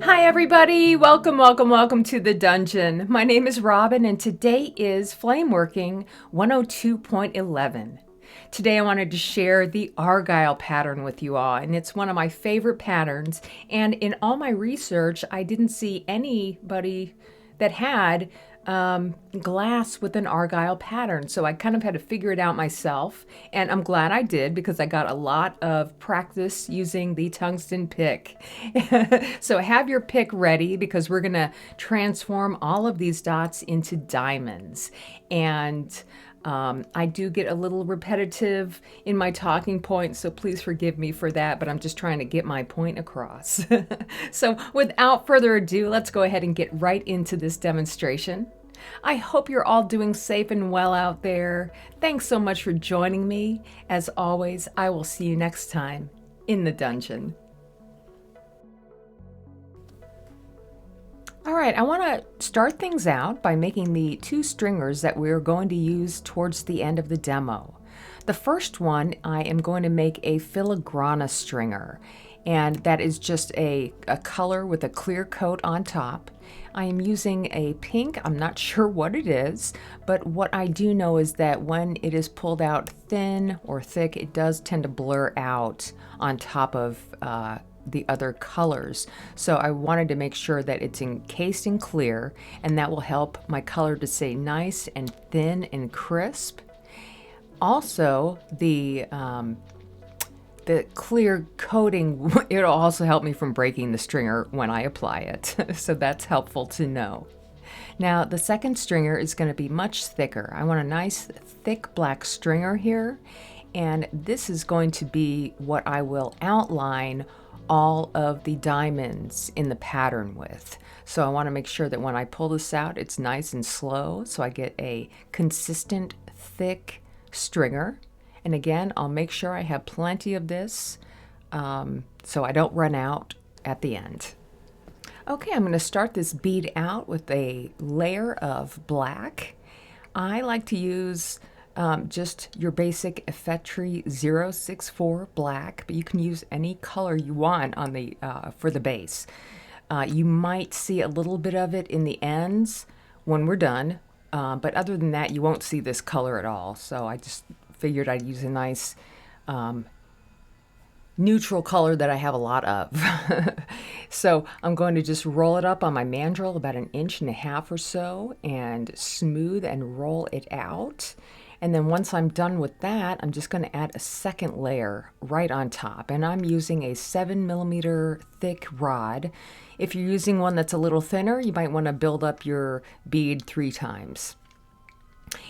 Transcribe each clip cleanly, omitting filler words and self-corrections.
Hi everybody, welcome to the dungeon. My name is Robin and today is Flameworking 102.11. Today I wanted to share the Argyle pattern with you all, and it's one of my favorite patterns, and in all my research I didn't see anybody that had glass with an Argyle pattern. So I kind of had to figure it out myself. And I'm glad I did because I got a lot of practice using the tungsten pick. So have your pick ready because we're going to transform all of these dots into diamonds. And I do get a little repetitive in my talking points, so please forgive me for that, but I'm just trying to get my point across. So without further ado, let's go ahead and get right into this demonstration. I hope you're all doing safe and well out there. Thanks so much for joining me. As always, I will see you next time in the dungeon. All right, I want to start things out by making the two stringers that we're going to use towards the end of the demo. The first one, I am going to make a filigrana stringer, and that is just a color with a clear coat on top. I am using a pink, I'm not sure what it is, but what I do know is that when it is pulled out thin or thick, it does tend to blur out on top of the other colors. So I wanted to make sure that it's encased in clear, and that will help my color to stay nice and thin and crisp. Also, the clear coating, it'll also help me from breaking the stringer when I apply it. So that's helpful to know. Now the second stringer is going to be much thicker. I want a nice thick black stringer here, and this is going to be what I will outline all of the diamonds in the pattern with. So I want to make sure that when I pull this out, it's nice and slow so I get a consistent thick stringer. And again, I'll make sure I have plenty of this so I don't run out at the end. Okay, I'm going to start this bead out with a layer of black. I like to use just your basic Effetri 064 black, but you can use any color you want on the for the base. You might see a little bit of it in the ends when we're done, but other than that, you won't see this color at all. So I just figured I'd use a nice neutral color that I have a lot of. So I'm going to just roll it up on my mandrel about 1.5 inches or so and smooth and roll it out. And then once I'm done with that, I'm just going to add a second layer right on top. And I'm using a 7mm thick rod. If you're using one that's a little thinner, you might want to build up your bead 3 times.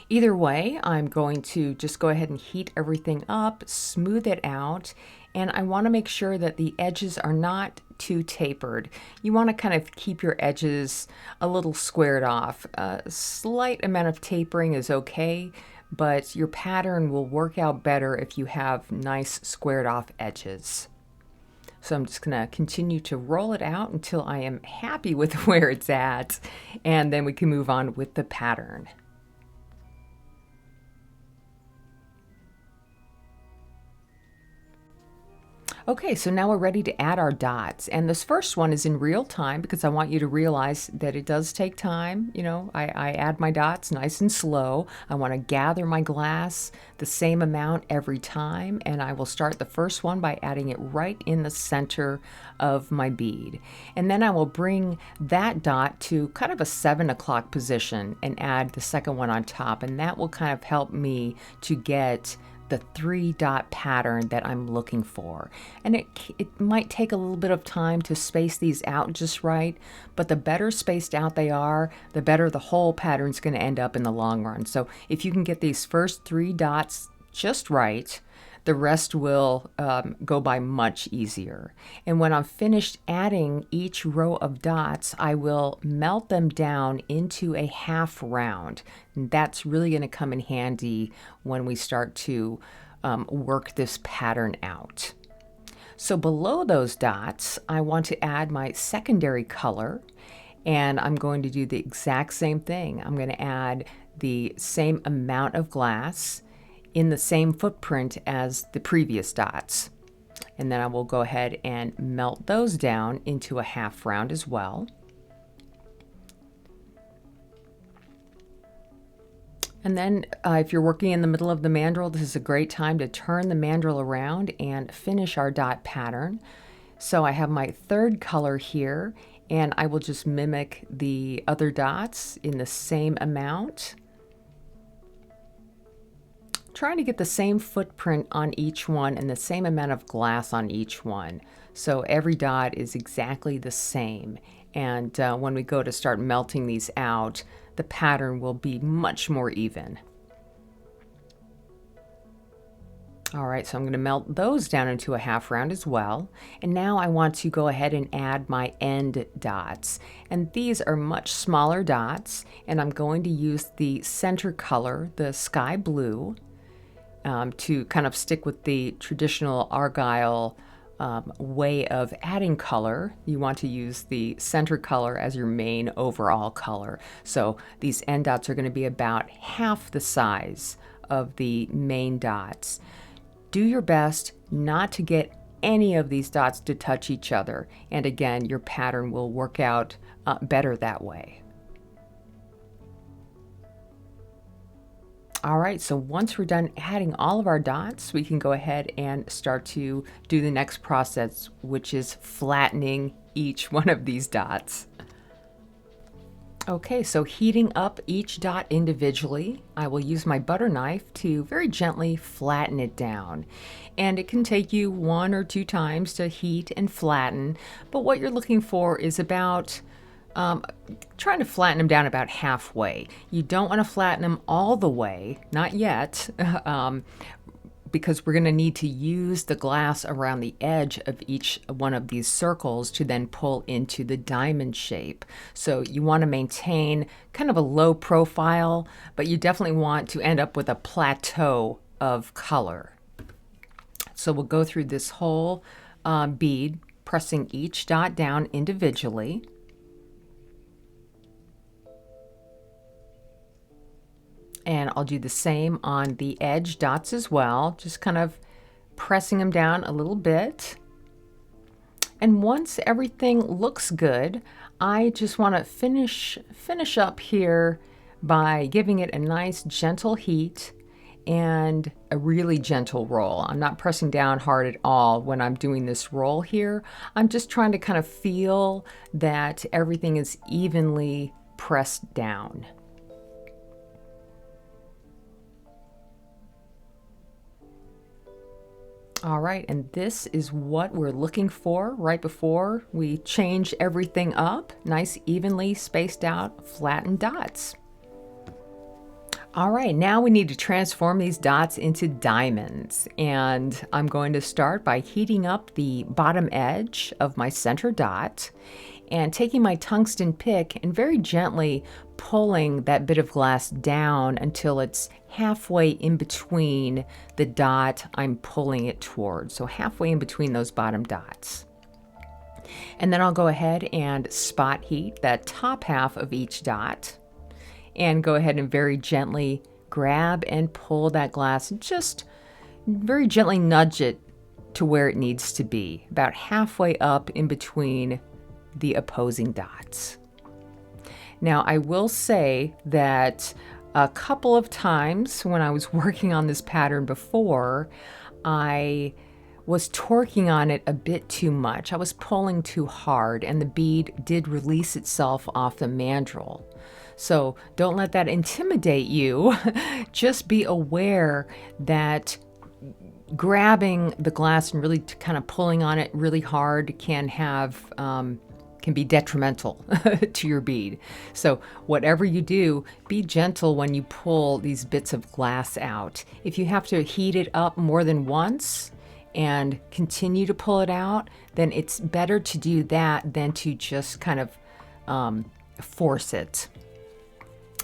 Either way, I'm going to just go ahead and heat everything up, smooth it out, and I want to make sure that the edges are not too tapered. You want to kind of keep your edges a little squared off. A slight amount of tapering is okay, but your pattern will work out better if you have nice squared off edges. So I'm just going to continue to roll it out until I am happy with where it's at, and then we can move on with the pattern. Okay, so now we're ready to add our dots. And this first one is in real time because I want you to realize that it does take time. You know, I add my dots nice and slow. I want to gather my glass the same amount every time. And I will start the first one by adding it right in the center of my bead. And then I will bring that dot to kind of a 7 o'clock position and add the second one on top. And that will kind of help me to get the 3-dot pattern that I'm looking for. And it might take a little bit of time to space these out just right, but the better spaced out they are, the better the whole pattern's going to end up in the long run. So if you can get these first 3 dots just right, the rest will go by much easier. And when I'm finished adding each row of dots, I will melt them down into a half round. And that's really going to come in handy when we start to work this pattern out. So below those dots, I want to add my secondary color, and I'm going to do the exact same thing. I'm going to add the same amount of glass in the same footprint as the previous dots. And then I will go ahead and melt those down into a half round as well. And then if you're working in the middle of the mandrel, this is a great time to turn the mandrel around and finish our dot pattern. So I have my third color here, and I will just mimic the other dots in the same amount. Trying to get the same footprint on each one and the same amount of glass on each one. So every dot is exactly the same. And when we go to start melting these out, the pattern will be much more even. All right, so I'm going to melt those down into a half round as well. And now I want to go ahead and add my end dots. And these are much smaller dots, and I'm going to use the center color, the sky blue, to kind of stick with the traditional Argyle way of adding color. You want to use the center color as your main overall color. So these end dots are going to be about half the size of the main dots. Do your best not to get any of these dots to touch each other. And again, your pattern will work out better that way. All right, so once we're done adding all of our dots, we can go ahead and start to do the next process, which is flattening each one of these dots. Okay, so heating up each dot individually, I will use my butter knife to very gently flatten it down. And it can take you 1 or 2 times to heat and flatten, but what you're looking for is about trying to flatten them down about halfway. You don't want to flatten them all the way, not yet, because we're going to need to use the glass around the edge of each one of these circles to then pull into the diamond shape. So you want to maintain kind of a low profile, but you definitely want to end up with a plateau of color. So we'll go through this whole bead, pressing each dot down individually. And I'll do the same on the edge dots as well, just kind of pressing them down a little bit. And once everything looks good, I just want to finish up here by giving it a nice gentle heat and a really gentle roll. I'm not pressing down hard at all when I'm doing this roll here. I'm just trying to kind of feel that everything is evenly pressed down. All right, and this is what we're looking for right before we change everything up. Nice, evenly spaced out, flattened dots. All right, now we need to transform these dots into diamonds. And I'm going to start by heating up the bottom edge of my center dot and taking my tungsten pick and very gently pulling that bit of glass down until it's halfway in between the dot I'm pulling it towards. So halfway in between those bottom dots. And then I'll go ahead and spot heat that top half of each dot and go ahead and very gently grab and pull that glass, just very gently nudge it to where it needs to be, about halfway up in between the opposing dots. Now, I will say that a couple of times when I was working on this pattern before, I was torquing on it a bit too much. I was pulling too hard, and the bead did release itself off the mandrel. So don't let that intimidate you. Just be aware that grabbing the glass and really kind of pulling on it really hard can be detrimental to your bead. So whatever you do, be gentle when you pull these bits of glass out. If you have to heat it up more than once and continue to pull it out, then it's better to do that than to just kind of force it.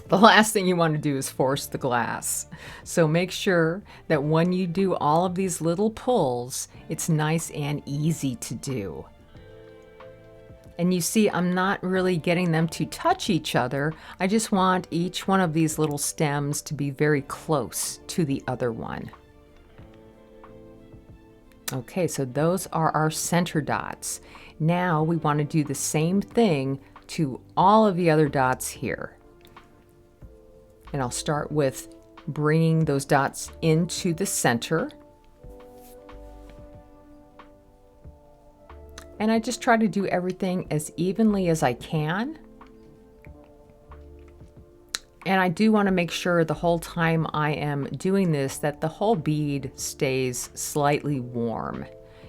The last thing you want to do is force the glass. So make sure that when you do all of these little pulls, it's nice and easy to do. And you see, I'm not really getting them to touch each other. I just want each one of these little stems to be very close to the other one. Okay, so those are our center dots. Now we want to do the same thing to all of the other dots here. And I'll start with bringing those dots into the center. And I just try to do everything as evenly as I can. And I do want to make sure the whole time I am doing this that the whole bead stays slightly warm.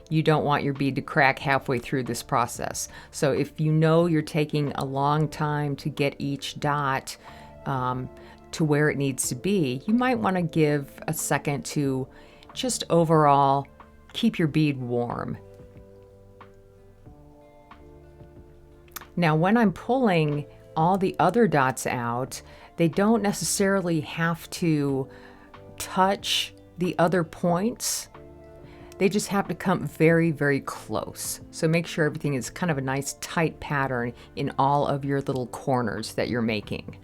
You don't want your bead to crack halfway through this process. So if you know you're taking a long time to get each dot to where it needs to be, you might want to give a second to just overall keep your bead warm. Now when I'm pulling all the other dots out, they don't necessarily have to touch the other points. They just have to come very, very close. So make sure everything is kind of a nice tight pattern in all of your little corners that you're making.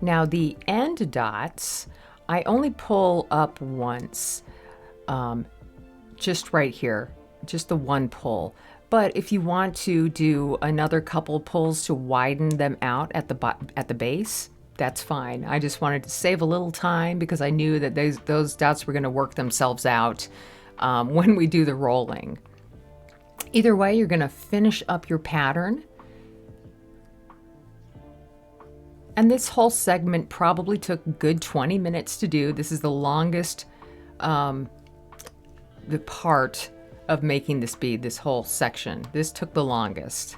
Now the end dots, I only pull up once, just right here, just the one pull. But if you want to do another couple pulls to widen them out at the base, that's fine. I just wanted to save a little time because I knew that those dots were going to work themselves out when we do the rolling. Either way, you're going to finish up your pattern. And this whole segment probably took a good 20 minutes to do. This is the longest the part of making this bead, this whole section. This took the longest.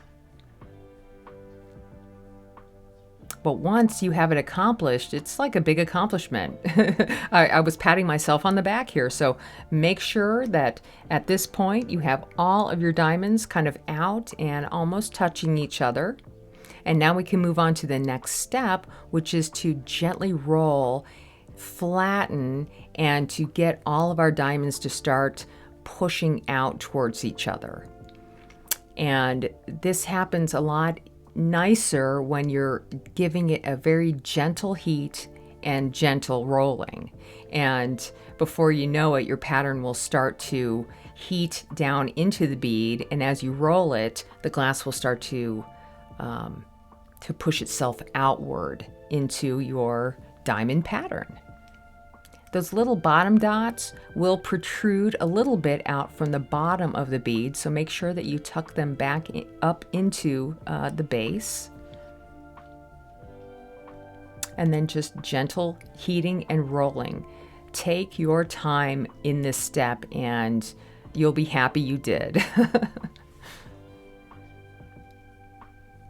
But once you have it accomplished, it's like a big accomplishment. I was patting myself on the back here. So make sure that at this point you have all of your diamonds kind of out and almost touching each other. And now we can move on to the next step, which is to gently roll, flatten, and to get all of our diamonds to start pushing out towards each other. And this happens a lot nicer when you're giving it a very gentle heat and gentle rolling. And before you know it, your pattern will start to heat down into the bead. And as you roll it, the glass will start to push itself outward into your diamond pattern. Those little bottom dots will protrude a little bit out from the bottom of the bead, so make sure that you tuck them back up into the base. And then just gentle heating and rolling. Take your time in this step and you'll be happy you did.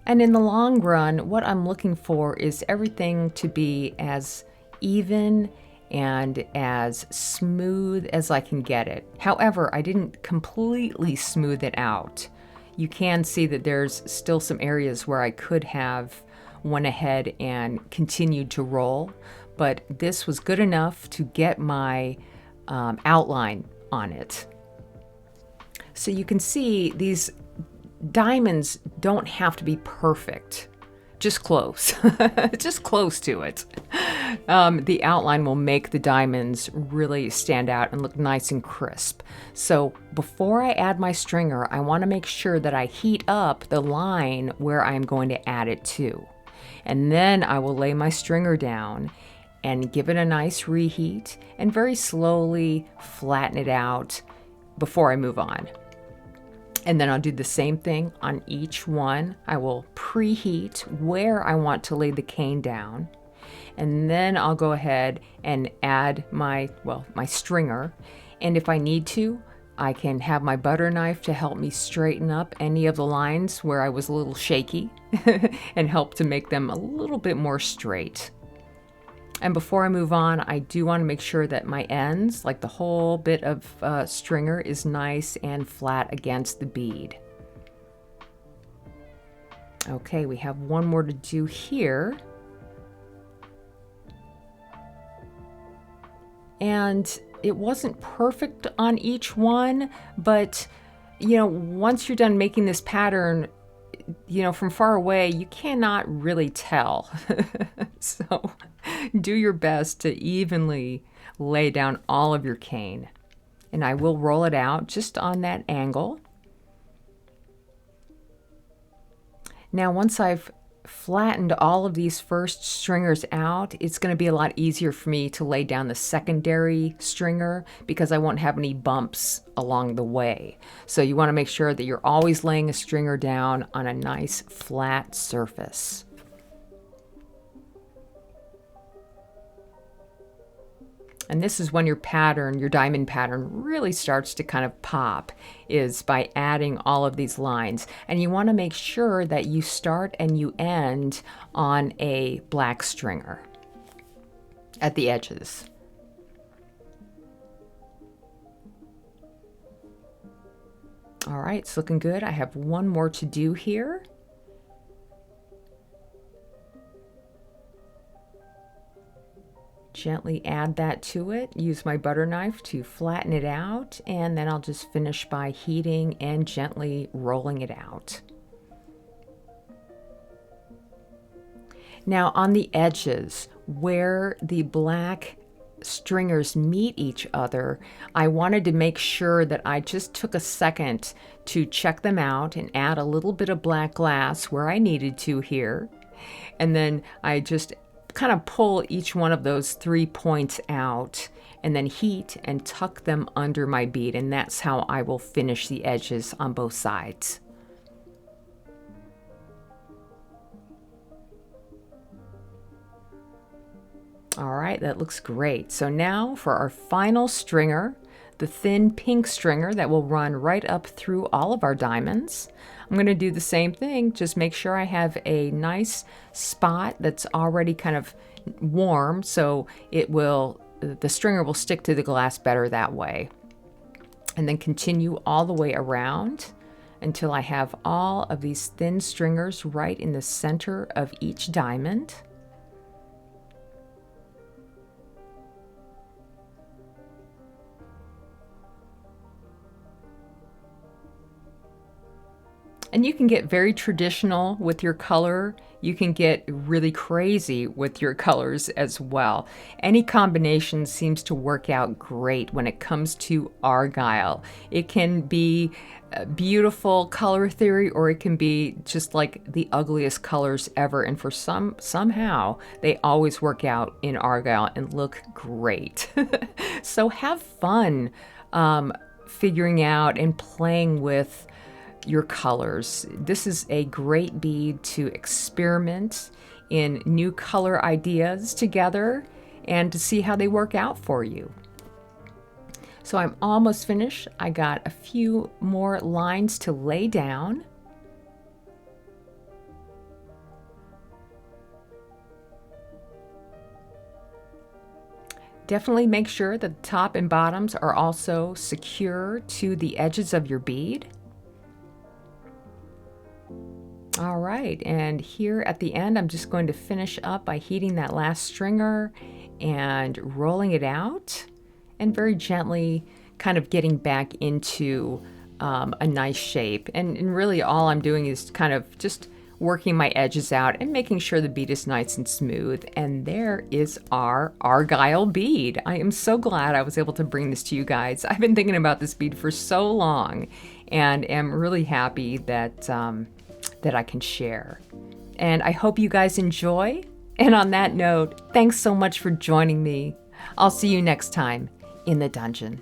And in the long run, what I'm looking for is everything to be as even and as smooth as I can get it. However, I didn't completely smooth it out. You can see that there's still some areas where I could have went ahead and continued to roll, but this was good enough to get my outline on it. So you can see these diamonds don't have to be perfect, just close, just close to it. The outline will make the diamonds really stand out and look nice and crisp. So before I add my stringer, I want to make sure that I heat up the line where I'm going to add it to. And then I will lay my stringer down and give it a nice reheat and very slowly flatten it out before I move on. And then I'll do the same thing on each one. I will preheat where I want to lay the cane down. And then I'll go ahead and add my stringer. And if I need to, I can have my butter knife to help me straighten up any of the lines where I was a little shaky and help to make them a little bit more straight. And before I move on, I do want to make sure that my ends, like the whole bit of stringer, is nice and flat against the bead. Okay, we have one more to do here. And it wasn't perfect on each one, but you know, once you're done making this pattern, you know, from far away, you cannot really tell. So do your best to evenly lay down all of your cane. And I will roll it out just on that angle. Now, once I've flattened all of these first stringers out, it's going to be a lot easier for me to lay down the secondary stringer because I won't have any bumps along the way. So you want to make sure that you're always laying a stringer down on a nice flat surface. And this is when your pattern, your diamond pattern, really starts to kind of pop, is by adding all of these lines. And you want to make sure that you start and you end on a black stringer at the edges. All right, it's looking good. I have one more to do here. Gently add that to it, use my butter knife to flatten it out, and then I'll just finish by heating and gently rolling it out. Now on the edges, where the black stringers meet each other, I wanted to make sure that I just took a second to check them out and add a little bit of black glass where I needed to here. And then I just kind of pull each one of those 3 points out and then heat and tuck them under my bead, and that's how I will finish the edges on both sides. All right, that looks great. So now for our final stringer, the thin pink stringer that will run right up through all of our diamonds. I'm going to do the same thing, just make sure I have a nice spot that's already kind of warm so the stringer will stick to the glass better that way. And then continue all the way around until I have all of these thin stringers right in the center of each diamond. And you can get very traditional with your color. You can get really crazy with your colors as well. Any combination seems to work out great when it comes to Argyle. It can be a beautiful color theory, or it can be just like the ugliest colors ever. And for somehow they always work out in Argyle and look great. So have fun figuring out and playing with your colors. This is a great bead to experiment in new color ideas together and to see how they work out for you. So I'm almost finished. I got a few more lines to lay down. Definitely make sure that the top and bottoms are also secure to the edges of your bead. All right, and here at the end, I'm just going to finish up by heating that last stringer and rolling it out and very gently kind of getting back into a nice shape. And really all I'm doing is kind of just working my edges out and making sure the bead is nice and smooth. And there is our Argyle bead. I am so glad I was able to bring this to you guys. I've been thinking about this bead for so long and am really happy that I can share. And I hope you guys enjoy. And on that note, thanks so much for joining me. I'll see you next time in the dungeon.